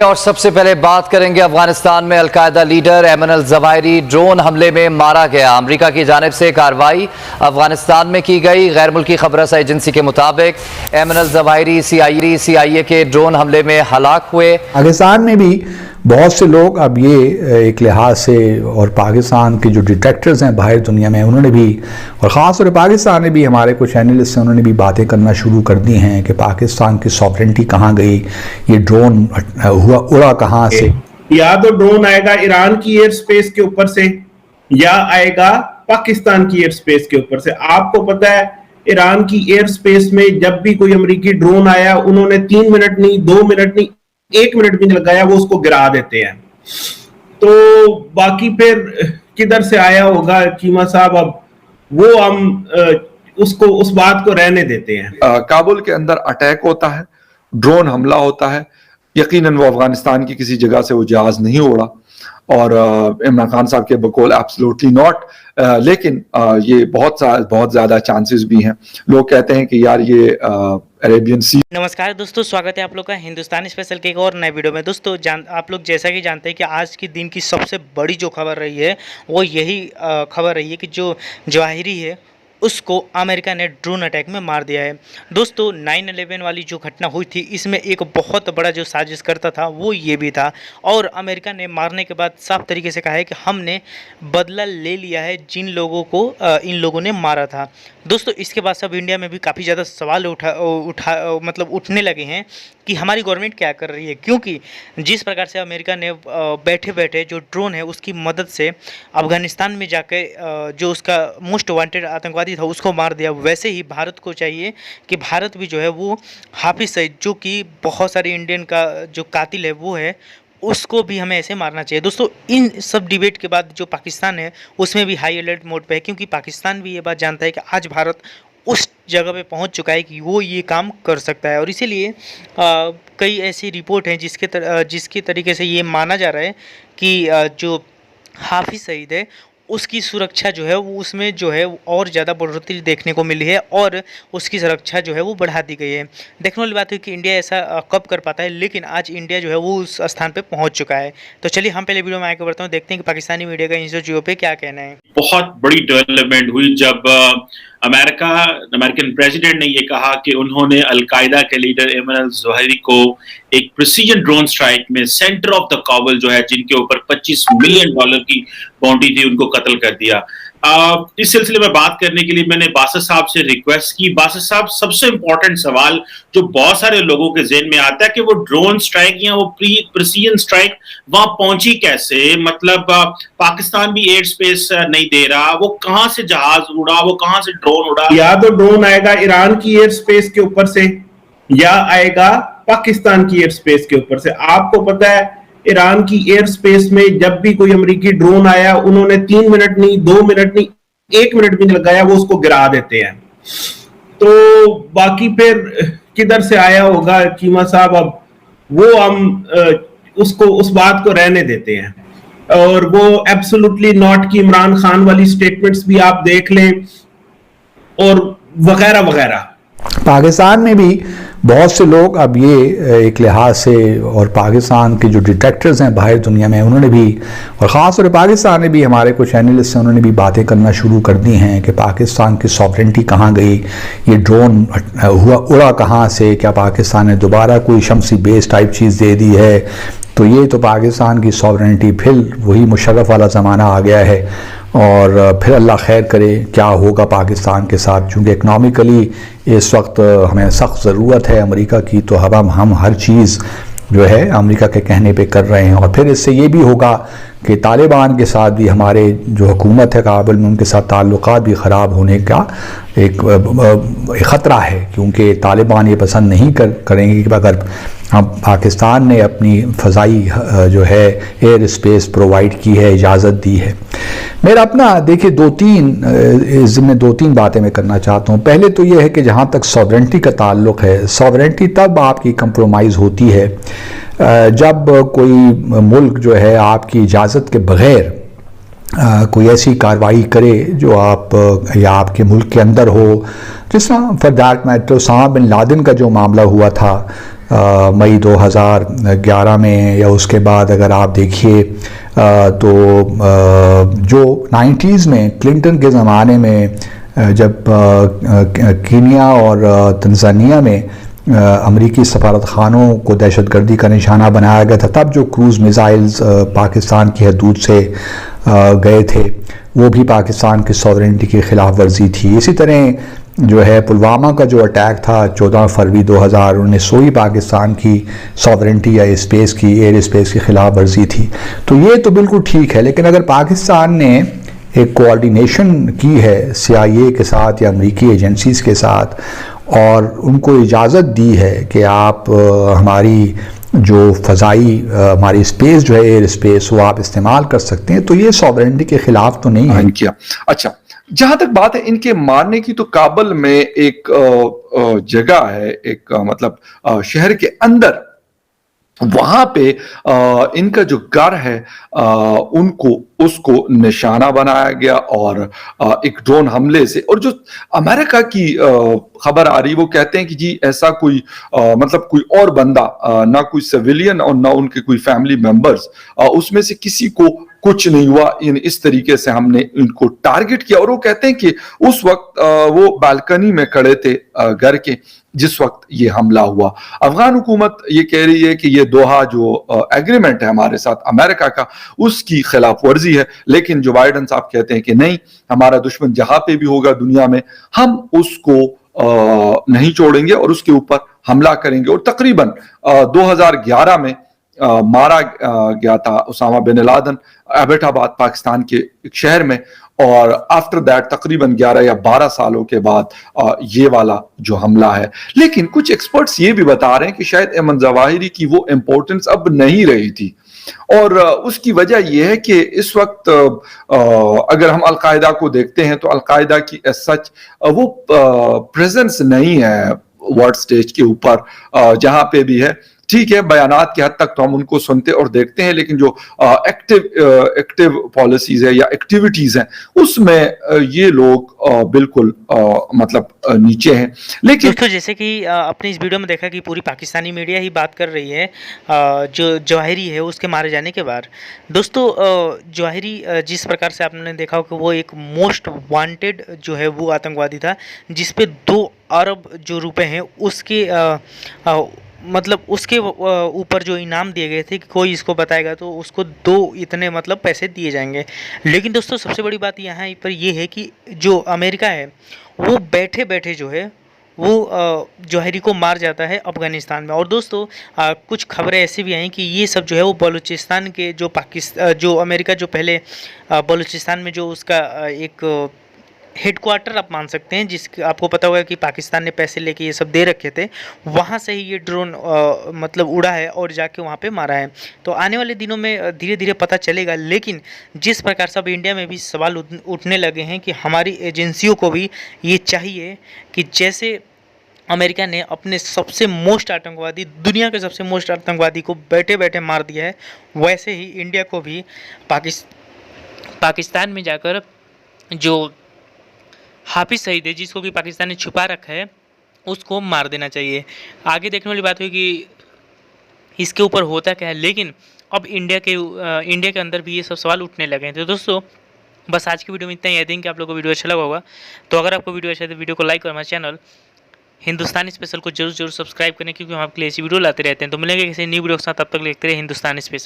और सबसे पहले बात करेंगे अफगानिस्तान में al Qaeda leader Ayman al Zawahiri drone हमले में मारा गया। अमेरिका की जानिब से कार्रवाई अफगानिस्तान में की गई। गैर मुल्की खबरसा एजेंसी के मुताबिक ऐमन अल जवाहिरी CIA के ड्रोन हमले में हलाक हुए। पाकिस्तान में भी बहुत से लोग अब ये एक लिहाज से और पाकिस्तान के जो डिटेक्टर्स हैं बाहर दुनिया में उन्होंने भी और ख़ास तौर पर पाकिस्तान में भी हमारे कुछ एनालिस्ट हैं उन्होंने भी बातें करना शुरू कर दी हैं कि पाकिस्तान की सॉवरेंटी कहाँ गई, ये ड्रोन उड़ा कहाँ से। या तो ड्रोन आएगा ईरान की एयर स्पेस के ऊपर से या आएगा पाकिस्तान की एयर स्पेस के ऊपर से। आपको पता है ईरान की एयर स्पेस में जब भी कोई अमेरिकी ड्रोन आया उन्होंने 3 मिनट नहीं, 2 मिनट नहीं, 1 मिनट भी नहीं लगाया, वो उसको गिरा देते हैं। तो बाकी फिर किधर से आया होगा चीमा साहब, अब वो हम उसको उस बात को रहने देते हैं। काबुल के अंदर अटैक होता है, ड्रोन हमला होता है, यकीनन वो अफगानिस्तान की किसी जगह से वो जहाज नहीं उड़ा और इमरान खान साहब के बकौल एब्सोल्युटली नॉट, लेकिन ये बहुत ज्यादा चांसेस भी हैं। लोग कहते हैं कि यार ये अरेबियन सी। नमस्कार दोस्तों, स्वागत है आप लोग का हिंदुस्तानी स्पेशल के एक और नए वीडियो में। दोस्तों आप लोग जैसा कि जानते हैं कि आज के दिन की सबसे बड़ी जो खबर रही है वो यही खबर रही है कि जो जवाहिरी है उसको अमेरिका ने ड्रोन अटैक में मार दिया है। दोस्तों 9/11 वाली जो घटना हुई थी इसमें एक बहुत बड़ा जो साजिश करता था वो ये भी था और अमेरिका ने मारने के बाद साफ तरीके से कहा है कि हमने बदला ले लिया है जिन लोगों को इन लोगों ने मारा था। दोस्तों इसके बाद सब इंडिया में भी काफ़ी ज़्यादा सवाल उठने लगे हैं कि हमारी गवर्नमेंट क्या कर रही है, क्योंकि जिस प्रकार से अमेरिका ने बैठे बैठे जो ड्रोन है उसकी मदद से अफ़गानिस्तान में जाकर जो उसका मोस्ट वांटेड आतंकवादी था उसको मार दिया, वैसे ही भारत को चाहिए कि भारत भी जो है वो हाफिज़ सईद जो कि बहुत सारे इंडियन का जो कातिल है वो है, उसको भी हमें ऐसे मारना चाहिए। दोस्तों इन सब डिबेट के बाद जो पाकिस्तान है उसमें भी हाई अलर्ट मोड पे है, क्योंकि पाकिस्तान भी ये बात जानता है कि आज भारत उस जगह पे पहुंच चुका है कि वो ये काम कर सकता है। और इसीलिए कई ऐसी रिपोर्ट हैं जिसके तरीके से ये माना जा रहा है कि जो हाफिज़ सईद है उसकी सुरक्षा जो है वो उसमें जो है और ज़्यादा बढ़ोतरी देखने को मिली है और उसकी सुरक्षा जो है वो बढ़ा दी गई है। देखने वाली बात है कि इंडिया ऐसा कब कर पाता है, लेकिन आज इंडिया जो है वो उस स्थान पे पहुंच चुका है। तो चलिए हम पहले वीडियो में आगे बढ़ते हैं, देखते हैं कि पाकिस्तानी मीडिया का इन चीज़ों पे क्या कहना है। बहुत बड़ी डेवलपमेंट हुई जब अमेरिकन प्रेसिडेंट ने ये कहा कि उन्होंने अलकायदा के लीडर ऐमन अल जवाहिरी को एक प्रिसीजन ड्रोन स्ट्राइक में सेंटर ऑफ द काबुल जो है जिनके ऊपर $25 मिलियन की बाउंड्री थी उनको कत्ल कर दिया। इस सिलसिले में बात करने के लिए मैंने बासत साहब से रिक्वेस्ट की। बासत साहब, सबसे इंपॉर्टेंट सवाल जो बहुत सारे लोगों के ज़हन में आता है कि वो ड्रोन स्ट्राइक या वो प्रिसीजन स्ट्राइक वहां पहुंची कैसे, मतलब पाकिस्तान भी एयर स्पेस नहीं दे रहा, वो कहां से जहाज उड़ा, वो कहां से ड्रोन उड़ा। या तो ड्रोन आएगा ईरान की एयर स्पेस के ऊपर से या आएगा पाकिस्तान की एयर स्पेस के ऊपर से। आपको पता है ईरान की एयर स्पेस में जब भी कोई अमेरिकी ड्रोन आया उन्होंने 3 मिनट नहीं, 2 मिनट नहीं, 1 मिनट भी नहीं लगाया, वो उसको गिरा देते हैं। तो बाकी फिर किधर से आया होगा चीमा साहब, अब वो हम उसको उस बात को रहने देते हैं। और वो एब्सोल्युटली नॉट की इमरान खान वाली स्टेटमेंट्स भी आप देख लें और वगैरह वगैरह। पाकिस्तान में भी बहुत से लोग अब ये एक लिहाज से और पाकिस्तान के जो डिटेक्टर्स हैं बाहर दुनिया में उन्होंने भी और ख़ास तौर पर पाकिस्तान में भी हमारे कुछ एनालिस्ट हैं उन्होंने भी बातें करना शुरू कर दी हैं कि पाकिस्तान की सॉवरेंटी कहाँ गई, ये ड्रोन उड़ा कहाँ से, क्या पाकिस्तान ने दोबारा कोई शमसी बेस टाइप चीज़ दे दी है, तो ये तो पाकिस्तान की सॉवरेंटी फिर वही मुशर्रफ वाला ज़माना आ गया है। और फिर अल्लाह खैर करे क्या होगा पाकिस्तान के साथ, चूँकि इकनॉमिकली इस वक्त हमें सख्त ज़रूरत है अमेरिका की, तो हम हर चीज़ जो है अमेरिका के कहने पे कर रहे हैं। और फिर इससे ये भी होगा कि तालिबान के साथ भी हमारे जो हुकूमत है काबुल में उनके साथ ताल्लुकात भी ख़राब होने का एक ख़तरा है, क्योंकि तालिबान ये पसंद नहीं करेंगे कि अगर हम पाकिस्तान ने अपनी फ़ज़ाई जो है एयर स्पेस प्रोवाइड की है, इजाज़त दी है। मेरा अपना देखिए इसमें दो तीन बातें मैं करना चाहता हूँ। पहले तो ये है कि जहाँ तक सॉवरेंटी का ताल्लुक़ है, सॉवरेंटी तब आपकी कंप्रोमाइज़ होती है जब कोई मुल्क जो है आपकी इजाज़त के बग़ैर कोई ऐसी कार्रवाई करे जो आप या आपके मुल्क के अंदर हो, जिस तरह for that matter Osama bin Laden का जो मामला हुआ था मई 2011 में, या उसके बाद अगर आप देखिए तो जो 90s में क्लिंटन के ज़माने में जब कीनिया और तंजानिया में अमरीकी सफारतखानों को दहशतगर्दी का निशाना बनाया गया था, तब जो क्रूज़ मिसाइल्स पाकिस्तान की हदूद से गए थे वो भी पाकिस्तान की सॉवरेनिटी की खिलाफ वर्जी थी। इसी तरह जो है पुलवामा का जो अटैक था 14 फरवरी 2019 ही पाकिस्तान की सॉवरेनिटी या स्पेस की, एयर स्पेस की खिलाफ वर्जी थी। तो ये तो बिल्कुल ठीक है, लेकिन अगर पाकिस्तान ने एक कोऑर्डिनेशन की है CIA के साथ या अमरीकी एजेंसीज़ के साथ और उनको इजाज़त दी है कि आप हमारी जो फ़ज़ाई हमारी स्पेस जो है एयर स्पेस वो आप इस्तेमाल कर सकते हैं, तो ये सॉवरेनिटी के ख़िलाफ़ तो नहीं है। किया। अच्छा, जहां तक बात है इनके मारने की, तो काबुल में एक जगह है, एक मतलब शहर के अंदर, वहां पे इनका जो घर है उसको निशाना बनाया गया और एक ड्रोन हमले से, और जो अमेरिका की खबर आ रही वो कहते हैं कि जी ऐसा कोई मतलब कोई और बंदा, ना कोई सिविलियन और ना उनके कोई फैमिली मेंबर्स, उसमें से किसी को कुछ नहीं हुआ। इस तरीके से हमने इनको टारगेट किया। और वो कहते हैं कि उस वक्त वो बालकनी में खड़े थे घर के जिस वक्त ये हमला हुआ। अफगान हुकूमत ये कह रही है कि ये दोहा जो एग्रीमेंट है हमारे साथ अमेरिका का, उसकी खिलाफ वर्जी है, लेकिन जो बाइडन साहब कहते हैं कि नहीं, हमारा दुश्मन जहां पे भी होगा दुनिया में हम उसको नहीं छोड़ेंगे और उसके ऊपर हमला करेंगे। और तकरीबन 2011 में मारा गया था उसामा बिन लादेन एबटाबाद पाकिस्तान के एक शहर में, और आफ्टर दैट तकरीबन 11 या 12 सालों के बाद ये वाला जो हमला है। लेकिन कुछ एक्सपर्ट्स ये भी बता रहे हैं कि शायद अयमन ज़वाहिरी की वो इंपॉर्टेंस अब नहीं रही थी, और उसकी वजह यह है कि इस वक्त अगर हम अलकायदा को देखते हैं तो अलकायदा की सच वो प्रेजेंस नहीं है वर्ल्ड स्टेज के ऊपर, जहां पे भी है। ठीक है, बयानात की हद तक तो हम उनको सुनते और देखते हैं, लेकिन जो एक्टिव पॉलिसीज है या एक्टिविटीज हैं उसमें ये लोग बिल्कुल मतलब नीचे हैं। लेकिन दोस्तों, जैसे कि आपने इस वीडियो में देखा कि पूरी पाकिस्तानी मीडिया ही बात कर रही है जो जवाहिरी है उसके मारे जाने के बाद। दोस्तों, जवाहिरी जिस प्रकार से आपने देखा कि वो एक मोस्ट वांटेड जो है वो आतंकवादी था, जिस पे 2 अरब जो रुपए हैं उसके मतलब उसके ऊपर जो इनाम दिए गए थे कि कोई इसको बताएगा तो उसको 2 इतने मतलब पैसे दिए जाएंगे। लेकिन दोस्तों, सबसे बड़ी बात यहाँ पर ये है कि जो अमेरिका है वो बैठे बैठे जो है वो जौहरी को मार जाता है अफ़गानिस्तान में। और दोस्तों, कुछ खबरें ऐसी भी आई कि ये सब जो है वो बलूचिस्तान के जो अमेरिका जो पहले बलूचिस्तान में जो उसका एक हेडक्वार्टर आप मान सकते हैं, जिसके आपको पता होगा कि पाकिस्तान ने पैसे लेके ये सब दे रखे थे, वहाँ से ही ये ड्रोन मतलब उड़ा है और जाके वहाँ पे मारा है। तो आने वाले दिनों में धीरे धीरे पता चलेगा। लेकिन जिस प्रकार से अब इंडिया में भी सवाल उठने लगे हैं कि हमारी एजेंसियों को भी ये चाहिए कि जैसे अमेरिका ने अपने सबसे मोस्ट आतंकवादी, दुनिया के सबसे मोस्ट आतंकवादी को बैठे बैठे मार दिया है, वैसे ही इंडिया को भी पाकिस्तान में जाकर जो हाफिज़ सईद है, जिसको कि पाकिस्तान ने छुपा रखा है, उसको मार देना चाहिए। आगे देखने वाली बात हुई कि इसके ऊपर होता क्या है। लेकिन अब इंडिया के अंदर भी ये सब सवाल उठने लगे हैं। तो दोस्तों, बस आज की वीडियो में इतना ही। आई थिंक आप लोगों को वीडियो अच्छा लगा होगा। तो अगर आपको वीडियो अच्छा है तो वीडियो को लाइक और हमारे चैनल हिंदुस्तानी स्पेशल को जरूर सब्सक्राइब करें, क्योंकि हम आपके लिए ऐसी वीडियो लाते रहते हैं। तो मिलेंगे किसी न्यू वीडियो के साथ, तब तक देखते रहिए हिंदुस्तानी स्पेशल।